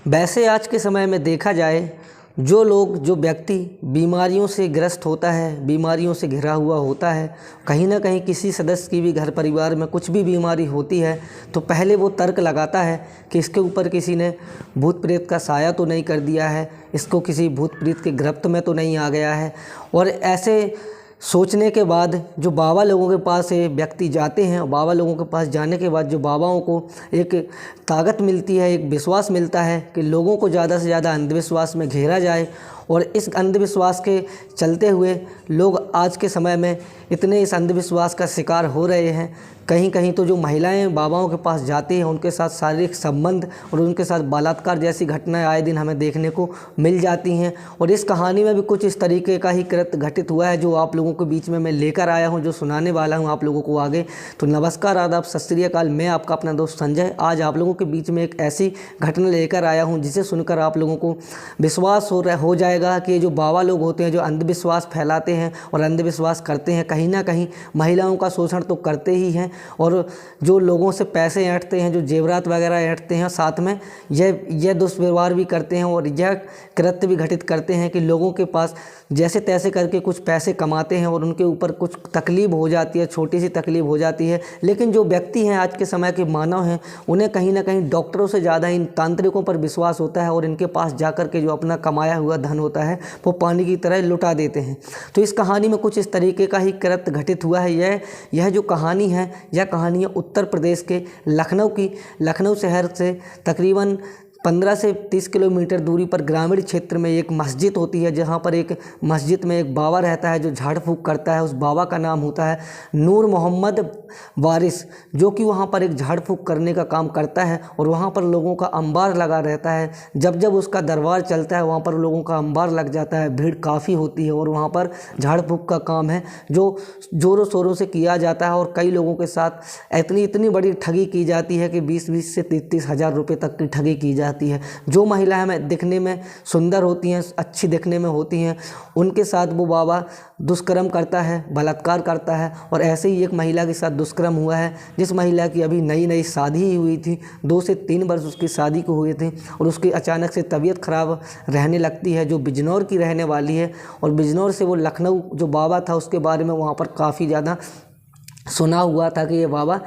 वैसे आज के समय में देखा जाए, जो व्यक्ति बीमारियों से ग्रस्त होता है, बीमारियों से घिरा हुआ होता है, कहीं ना कहीं किसी सदस्य की भी घर परिवार में कुछ भी बीमारी होती है तो पहले वो तर्क लगाता है कि इसके ऊपर किसी ने भूत प्रेत का साया तो नहीं कर दिया है, इसको किसी भूत प्रेत के गिरफ्त में तो नहीं आ गया है। और ऐसे सोचने के बाद जो बाबा लोगों के पास ये व्यक्ति जाते हैं, बाबा लोगों के पास जाने के बाद जो बाबाओं को एक ताकत मिलती है, एक विश्वास मिलता है कि लोगों को ज़्यादा से ज़्यादा अंधविश्वास में घेरा जाए। और इस अंधविश्वास के चलते हुए लोग आज के समय में इतने इस अंधविश्वास का शिकार हो रहे हैं। कहीं कहीं तो जो महिलाएं बाबाओं के पास जाती हैं उनके साथ शारीरिक संबंध और उनके साथ बलात्कार जैसी घटनाएं आए दिन हमें देखने को मिल जाती हैं। और इस कहानी में भी कुछ इस तरीके का ही कृत्य घटित हुआ है जो आप लोगों के बीच में मैं लेकर आया हूं, जो सुनाने वाला हूं आप लोगों को आगे। तो नमस्कार, आदाब, सत श्री अकाल। मैं आपका अपना दोस्त संजय आज आप लोगों के बीच में एक ऐसी घटना लेकर आया हूँ जिसे सुनकर आप लोगों को विश्वास हो जाएगा कि जो बाबा लोग होते हैं जो अंधविश्वास फैलाते हैं और अंधविश्वास करते हैं, कहीं ना कहीं महिलाओं का शोषण तो करते ही हैं और जो लोगों से पैसे ऐंठते हैं, जो जेवरात वगैरह ऐंठते हैं, साथ में यह दुष्व्यवहार भी करते हैं और यह कृत्य भी घटित करते हैं कि लोगों के पास जैसे तैसे करके कुछ पैसे कमाते हैं और उनके ऊपर कुछ तकलीफ हो जाती है, छोटी सी तकलीफ हो जाती है। लेकिन जो व्यक्ति हैं आज के समय के मानव हैं उन्हें कहीं ना कहीं डॉक्टरों से ज़्यादा इन तांत्रिकों पर विश्वास होता है और इनके पास जाकर के जो अपना कमाया हुआ धन होता है वो पानी की तरह लुटा देते हैं। तो इस कहानी में कुछ इस तरीके का ही कृत्य घटित हुआ है। यह जो कहानी है, यह कहानी है उत्तर प्रदेश के लखनऊ शहर से तकरीबन 15 से 30 किलोमीटर दूरी पर ग्रामीण क्षेत्र में एक मस्जिद होती है, जहाँ पर एक मस्जिद में एक बाबा रहता है जो झाड़ फूँक करता है। उस बाबा का नाम होता है नूर मोहम्मद वारिस, जो कि वहाँ पर एक झाड़ फूँक करने का काम करता है और वहाँ पर लोगों का अंबार लगा रहता है। जब जब उसका दरबार चलता है वहाँ पर लोगों का अंबार लग जाता है, भीड़ काफ़ी होती है और वहाँ पर झाड़ फूँक का काम है जो ज़ोरों शोरों से किया जाता है। और कई लोगों के साथ इतनी बड़ी ठगी की जाती है कि 20-20 से 30-30 हज़ार रुपये तक की ठगी की जाती है। जो महिलाएं हमें दिखने में सुंदर होती हैं, अच्छी दिखने में होती हैं, उनके साथ वो बाबा दुष्कर्म करता है, बलात्कार करता है। और ऐसे ही एक महिला के साथ दुष्कर्म हुआ है, जिस महिला की अभी नई शादी ही हुई थी, 2 से 3 वर्ष उसकी शादी को हुए थे और उसकी अचानक से तबीयत ख़राब रहने लगती है। जो बिजनौर की रहने वाली है और बिजनौर से वो लखनऊ जो बाबा था उसके बारे में वहाँ पर काफ़ी ज़्यादा सुना हुआ था कि ये बाबा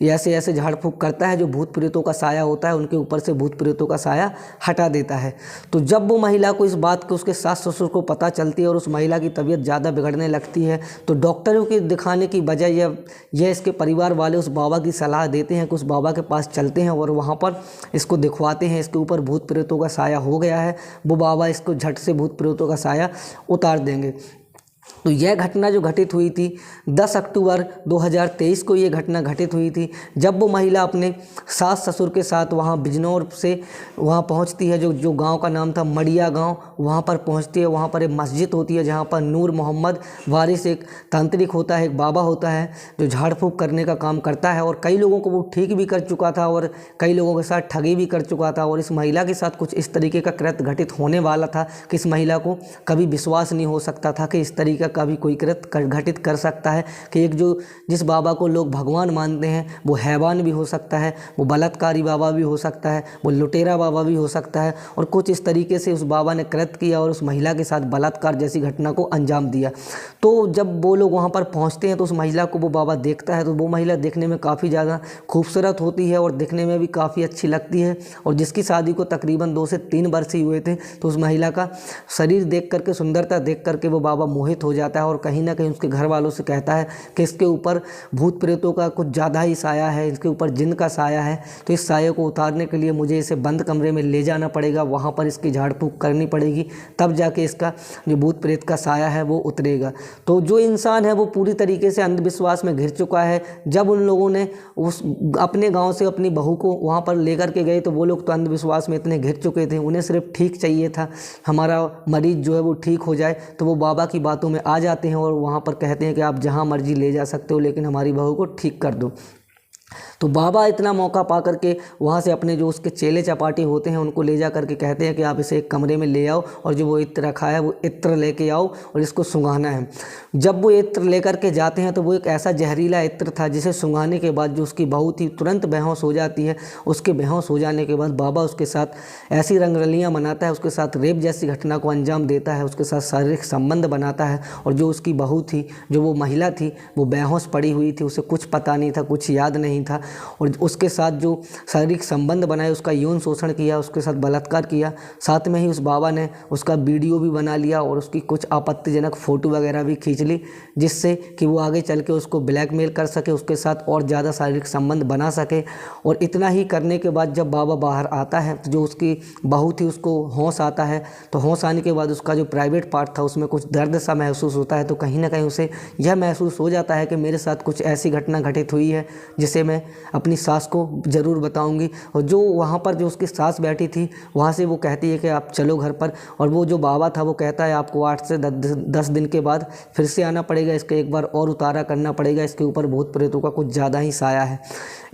ऐसे झाड़ फूँक करता है, जो भूत प्रेतों का साया होता है उनके ऊपर से भूत प्रेतों का साया हटा देता है। तो जब वो महिला को इस बात को उसके सास ससुर को पता चलती है और उस महिला की तबीयत ज़्यादा बिगड़ने लगती है तो डॉक्टरों के दिखाने की बजाय यह इसके परिवार वाले उस बाबा की सलाह देते हैं कि उस बाबा के पास चलते हैं और वहाँ पर इसको दिखवाते हैं, इसके ऊपर भूत प्रेतों का साया हो गया है, वो बाबा इसको झट से भूत प्रेतों का साया उतार देंगे। तो यह घटना जो घटित हुई थी 10 अक्टूबर 2023 को ये घटना घटित हुई थी, जब वो महिला अपने सास ससुर के साथ वहाँ बिजनौर से वहाँ पहुँचती है, जो गांव का नाम था मड़िया गांव, वहाँ पर पहुँचती है। वहाँ पर एक मस्जिद होती है जहाँ पर नूर मोहम्मद वारिस एक तांत्रिक होता है, एक बाबा होता है जो झाड़ फूँक करने का काम करता है और कई लोगों को वो ठीक भी कर चुका था और कई लोगों के साथ ठगी भी कर चुका था। और इस महिला के साथ कुछ इस तरीके का कृत्य घटित होने वाला था कि इस महिला को कभी विश्वास नहीं हो सकता था कि इस तरीके का भी कोई कृत्य घटित कर सकता है कि एक जिस बाबा को लोग भगवान मानते हैं वो हैवान भी हो सकता है, वो बलात्कारी बाबा भी हो सकता है, वो लुटेरा बाबा भी हो सकता है। और कुछ इस तरीके से उस बाबा ने कृत्य किया और उस महिला के साथ बलात्कार जैसी घटना को अंजाम दिया। तो जब वो लोग वहाँ पर पहुँचते हैं तो उस महिला को वो बाबा देखता है तो वो महिला देखने में काफ़ी ज़्यादा खूबसूरत होती है और दिखने में भी काफ़ी अच्छी लगती है और जिसकी शादी को तकरीबन 2 से 3 वर्ष ही हुए थे। तो उस महिला का शरीर देख करके, सुंदरता देख करके वो बाबा मोहित हो जाता है और कहीं ना कहीं उसके घर वालों से कहता है कि इसके ऊपर भूत प्रेतों का कुछ ज़्यादा ही साया है, इसके ऊपर जिन का साया है, तो इस साये को उतारने के लिए मुझे इसे बंद कमरे में ले जाना पड़ेगा, वहाँ पर इसकी झाड़ फूँक करनी पड़ेगी, तब जाके इसका जो भूत प्रेत का साया है वो उतरेगा। तो जो इंसान है वो पूरी तरीके से अंधविश्वास में घिर चुका है। जब उन लोगों ने उस अपने गाँव से अपनी बहू को वहाँ पर लेकर के गए तो वो लोग तो अंधविश्वास में इतने घिर चुके थे, उन्हें सिर्फ ठीक चाहिए था, हमारा मरीज जो है वो ठीक हो जाए। तो वो बाबा की बातों में आ जाते हैं और वहाँ पर कहते हैं कि आप जहाँ मर्जी ले जा सकते हो लेकिन हमारी बहू को ठीक कर दो। तो बाबा इतना मौका पा करके वहाँ से अपने जो उसके चेले चपाटी होते हैं उनको ले जा करके कहते हैं कि आप इसे एक कमरे में ले आओ और जो वो इत्र रखा है वो इत्र लेके आओ और इसको सुंघाना है। जब वो इत्र लेकर के जाते हैं तो वो एक ऐसा जहरीला इत्र था जिसे सुंघाने के बाद जो उसकी बहू थी तुरंत बेहोश हो जाती है। उसके बेहोश हो जाने के बाद बाबा उसके साथ ऐसी रंगरलियाँ मनाता है, उसके साथ रेप जैसी घटना को अंजाम देता है, उसके साथ शारीरिक संबंध बनाता है। और जो उसकी बहू थी, जो वो महिला थी, वो बेहोश पड़ी हुई थी, उसे कुछ पता नहीं था, कुछ याद नहीं था और उसके साथ जो शारीरिक संबंध बनाए, उसका यौन शोषण किया, उसके साथ बलात्कार किया। साथ में ही उस बाबा ने उसका वीडियो भी बना लिया और उसकी कुछ आपत्तिजनक फ़ोटो वगैरह भी खींच ली, जिससे कि वो आगे चल के उसको ब्लैकमेल कर सके, उसके साथ और ज़्यादा शारीरिक संबंध बना सके। और इतना ही करने के बाद जब बाबा बाहर आता है तो जो उसकी बहू थी उसको होश आता है। तो होश आने के बाद उसका जो प्राइवेट पार्ट था उसमें कुछ दर्द सा महसूस होता है। तो कहीं ना कहीं उसे यह महसूस हो जाता है कि मेरे साथ कुछ ऐसी घटना घटित हुई है जिसे मैं अपनी सास को ज़रूर बताऊंगी। और जो वहाँ पर जो उसकी सास बैठी थी वहाँ से वो कहती है कि आप चलो घर पर। और वो जो बाबा था वो कहता है आपको 8 से 10 दिन के बाद फिर से आना पड़ेगा, इसका एक बार और उतारा करना पड़ेगा, इसके ऊपर भूत प्रेतों का कुछ ज़्यादा ही साया है।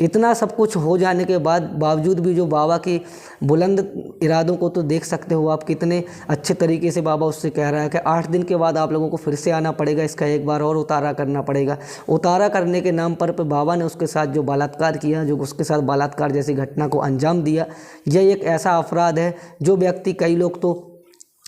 इतना सब कुछ हो जाने के बावजूद भी जो बाबा की बुलंद इरादों को तो देख सकते हो आप, कितने अच्छे तरीके से बाबा उससे कह रहा है कि 8 दिन के बाद आप लोगों को फिर से आना पड़ेगा, इसका एक बार और उतारा करना पड़ेगा। उतारा करने के नाम पर बाबा ने उसके साथ जो बलात्कार किया, जो उसके साथ बलात्कार जैसी घटना को अंजाम दिया, यह एक ऐसा अपराध है जो व्यक्ति, कई लोग तो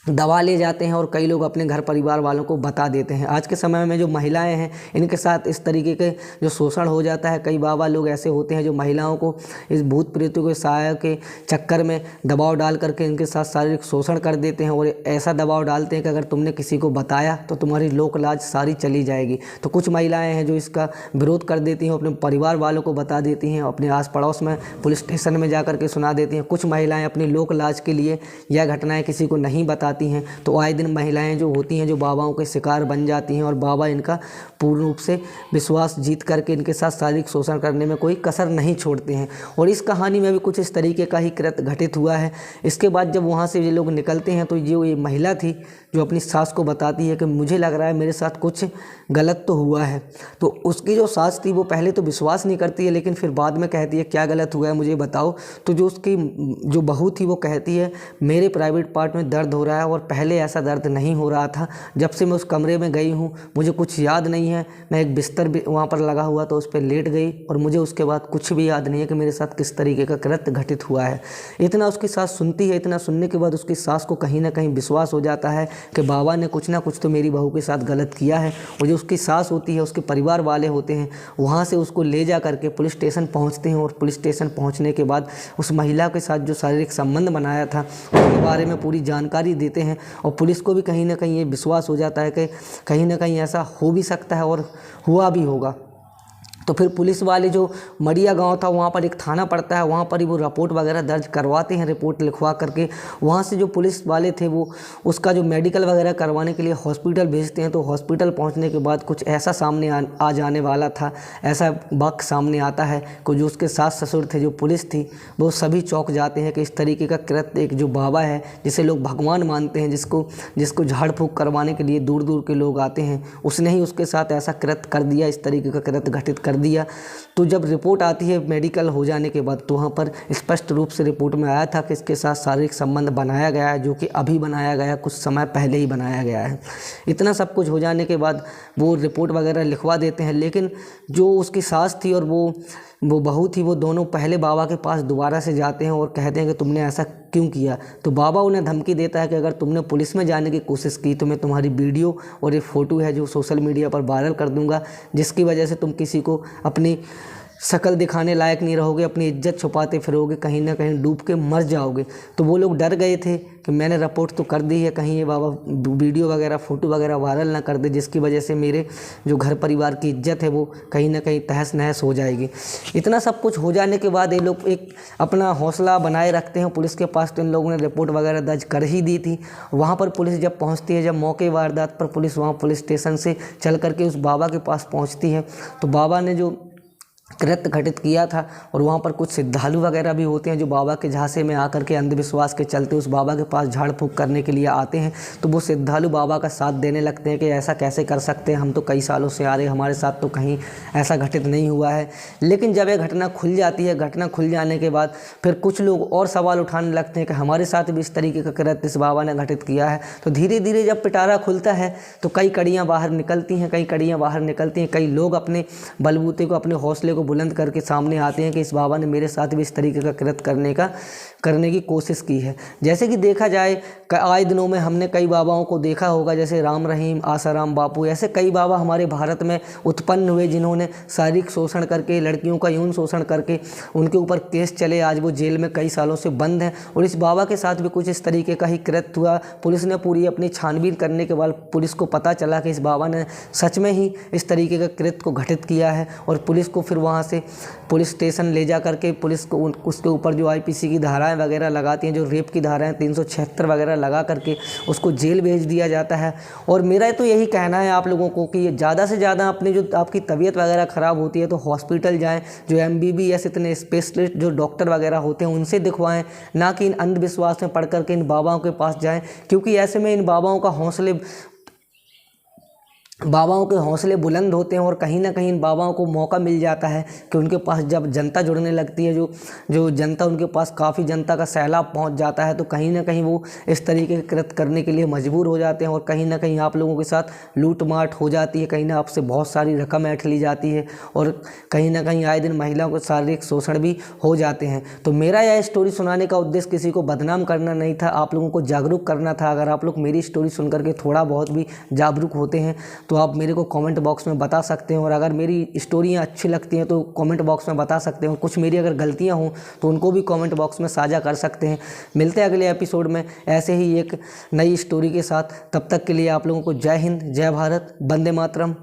दबा ले जाते हैं और कई लोग अपने घर परिवार वालों को बता देते हैं। आज के समय में जो महिलाएं हैं इनके साथ इस तरीके के जो शोषण हो जाता है। कई बाबा लोग ऐसे होते हैं जो महिलाओं को इस भूत प्रेतों के साया के चक्कर में दबाव डाल करके इनके साथ शारीरिक शोषण कर देते हैं और ऐसा दबाव डालते हैं कि अगर तुमने किसी को बताया तो तुम्हारी लोक लाज सारी चली जाएगी। तो कुछ महिलाएँ हैं जो इसका विरोध कर देती हैं, अपने परिवार वालों को बता देती हैं, अपने आस पड़ोस में पुलिस स्टेशन में जा कर के सुना देती हैं। कुछ महिलाएँ अपनी लोक लाज के लिए यह घटनाएँ किसी को नहीं बताती हैं। तो आए दिन महिलाएं जो होती हैं जो बाबाओं के शिकार बन जाती हैं और बाबा इनका पूर्ण रूप से विश्वास जीत करके इनके साथ शारीरिक शोषण करने में कोई कसर नहीं छोड़ते हैं। और इस कहानी में भी कुछ इस तरीके का ही कृत्य घटित हुआ है। इसके बाद जब वहाँ से ये लोग निकलते हैं तो ये महिला थी जो अपनी सास को बताती है कि मुझे लग रहा है मेरे साथ कुछ गलत तो हुआ है। तो उसकी जो सास थी वो पहले तो विश्वास नहीं करती है, लेकिन फिर बाद में कहती है क्या गलत हुआ है मुझे बताओ। तो जो उसकी जो बहू थी वो कहती है मेरे प्राइवेट पार्ट में दर्द हो रहा है और पहले ऐसा दर्द नहीं हो रहा था। जब से मैं उस कमरे में गई हूँ मुझे कुछ याद नहीं है। मैं एक बिस्तर भी वहाँ पर लगा हुआ तो उस पर लेट गई और मुझे उसके बाद कुछ भी याद नहीं है कि मेरे साथ किस तरीके का कृत्य घटित हुआ है। इतना उसकी सास सुनती है। इतना सुनने के बाद उसकी सास को कहीं ना कहीं विश्वास हो जाता है कि बाबा ने कुछ ना कुछ तो मेरी बहू के साथ गलत किया है। और जो उसकी सास होती है, उसके परिवार वाले होते हैं, वहाँ से उसको ले जा करके पुलिस स्टेशन पहुँचते हैं। और पुलिस स्टेशन पहुँचने के बाद उस महिला के साथ जो शारीरिक संबंध बनाया था उसके बारे में पूरी जानकारी देते हैं। और पुलिस को भी कहीं ना कहीं ये विश्वास हो जाता है कि कहीं ना कहीं ऐसा हो भी सकता है और हुआ भी होगा। तो फिर पुलिस वाले जो मड़िया गांव था वहाँ पर एक थाना पड़ता है, वहाँ पर ही वो रिपोर्ट वगैरह दर्ज करवाते हैं। रिपोर्ट लिखवा करके वहाँ से जो पुलिस वाले थे वो उसका जो मेडिकल वगैरह करवाने के लिए हॉस्पिटल भेजते हैं। तो हॉस्पिटल पहुँचने के बाद कुछ ऐसा सामने आ जाने वाला था, ऐसा वक्त सामने आता है कि जो उसके सास ससुर थे, जो पुलिस थी, वो सभी चौंक जाते हैं कि इस तरीके का कृत्य एक जो बाबा है जिसे लोग भगवान मानते हैं, जिसको झाड़ फूँक करवाने के लिए दूर दूर के लोग आते हैं, उसने ही उसके साथ ऐसा कृत्य कर दिया, इस तरीके का कृत्य घटित कर दिया। तो जब रिपोर्ट आती है मेडिकल हो जाने के बाद तो वहाँ पर स्पष्ट रूप से रिपोर्ट में आया था कि इसके साथ शारीरिक संबंध बनाया गया है, जो कि अभी बनाया गया, कुछ समय पहले ही बनाया गया है। इतना सब कुछ हो जाने के बाद वो रिपोर्ट वगैरह लिखवा देते हैं। लेकिन जो उसकी सास थी और वो बहू थी, वो दोनों पहले बाबा के पास दोबारा से जाते हैं और कहते हैं कि तुमने ऐसा क्यों किया। तो बाबा उन्हें धमकी देता है कि अगर तुमने पुलिस में जाने की कोशिश की तो मैं तुम्हारी वीडियो और ये फ़ोटो है जो सोशल मीडिया पर वायरल कर दूंगा, जिसकी वजह से तुम किसी को अपनी शक्ल दिखाने लायक नहीं रहोगे, अपनी इज्जत छुपाते फिरोगे, कहीं ना कहीं डूब के मर जाओगे। तो वो लोग डर गए थे कि मैंने रिपोर्ट तो कर दी है, कहीं ये बाबा वीडियो वगैरह फ़ोटो वगैरह वायरल ना कर दे, जिसकी वजह से मेरे जो घर परिवार की इज्जत है वो कहीं ना कहीं तहस नहस हो जाएगी। इतना सब कुछ हो जाने के बाद ये लोग एक अपना हौसला बनाए रखते हैं। पुलिस के पास तो इन लोगों ने रिपोर्ट वगैरह दर्ज कर ही दी थी। वहाँ पर पुलिस जब पहुँचती है, जब मौके वारदात पर पुलिस वहाँ पुलिस स्टेशन से चल करके उस बाबा के पास पहुँचती है, तो बाबा ने जो कृत्य घटित किया था। और वहाँ पर कुछ श्रद्धालु वगैरह भी होते हैं जो बाबा के झांसे में आकर के अंधविश्वास के चलते उस बाबा के पास झाड़ फूँक करने के लिए आते हैं। तो वो श्रद्धालु बाबा का साथ देने लगते हैं कि ऐसा कैसे कर सकते हैं, हम तो कई सालों से आ रहे हैं, हमारे साथ तो कहीं ऐसा घटित नहीं हुआ है। लेकिन जब यह घटना खुल जाती है, घटना खुल जाने के बाद फिर कुछ लोग और सवाल उठाने लगते हैं कि हमारे साथ भी इस तरीके का कृत्य इस बाबा ने घटित किया है। तो धीरे धीरे जब पिटारा खुलता है तो कई कड़ियाँ बाहर निकलती हैं, कई लोग अपने बलबूते को, अपने हौसले को बुलंद करके सामने आते हैं कि इस बाबा ने मेरे साथ भी इस तरीके का कृत्य करने की कोशिश की है। जैसे कि देखा जाए आए दिनों में हमने कई बाबाओं को देखा होगा, जैसे राम रहीम, आसाराम बापू, ऐसे कई बाबा हमारे भारत में उत्पन्न हुए जिन्होंने शारीरिक शोषण करके, लड़कियों का यौन शोषण करके उनके ऊपर केस चले, आज वो जेल में कई सालों से बंद हैं। और इस बाबा के साथ भी कुछ इस तरीके का ही कृत्य हुआ। पुलिस ने पूरी अपनी छानबीन करने के बाद पुलिस को पता चला कि इस बाबा ने सच में ही इस तरीके का कृत्य को घटित किया है। और पुलिस को फिर वहाँ से पुलिस स्टेशन ले जा करके पुलिस को उसके ऊपर जो आईपीसी की धाराएं वगैरह लगाती हैं, जो रेप की धाराएं 376 वगैरह लगा करके उसको जेल भेज दिया जाता है। और मेरा तो यही कहना है आप लोगों को कि ये ज़्यादा से ज़्यादा अपने जो आपकी तबीयत वगैरह ख़राब होती है तो हॉस्पिटल जाएं, जो MBBS इतने स्पेशलिस्ट जो डॉक्टर वगैरह होते हैं उनसे दिखवाएं, ना कि इन अंधविश्वास में पढ़ करके इन बाबाओं के पास जाएं। क्योंकि ऐसे में इन बाबाओं के हौसले बुलंद होते हैं और कहीं ना कहीं इन बाबाओं को मौका मिल जाता है कि उनके पास जब जनता जुड़ने लगती है, जो जनता उनके पास काफ़ी जनता का सैलाब पहुंच जाता है, तो कहीं ना कहीं वो इस तरीके के कृत्य करने के लिए मजबूर हो जाते हैं। और कहीं ना कहीं आप लोगों के साथ लूट-माट हो जाती है, कहीं ना आपसे बहुत सारी रकम ऐंठ ली जाती है और कहीं ना कहीं आए दिन महिलाओं को शारीरिक शोषण भी हो जाते हैं। तो मेरा यह स्टोरी सुनाने का उद्देश्य किसी को बदनाम करना नहीं था, आप लोगों को जागरूक करना था। अगर आप लोग मेरी स्टोरी सुन करके थोड़ा बहुत भी जागरूक होते हैं तो आप मेरे को कमेंट बॉक्स में बता सकते हैं। और अगर मेरी स्टोरियाँ अच्छी लगती हैं तो कमेंट बॉक्स में बता सकते हैं। कुछ मेरी अगर गलतियाँ हों तो उनको भी कमेंट बॉक्स में साझा कर सकते हैं। मिलते हैं अगले एपिसोड में ऐसे ही एक नई स्टोरी के साथ। तब तक के लिए आप लोगों को जय हिंद, जय भारत, वंदे मातरम।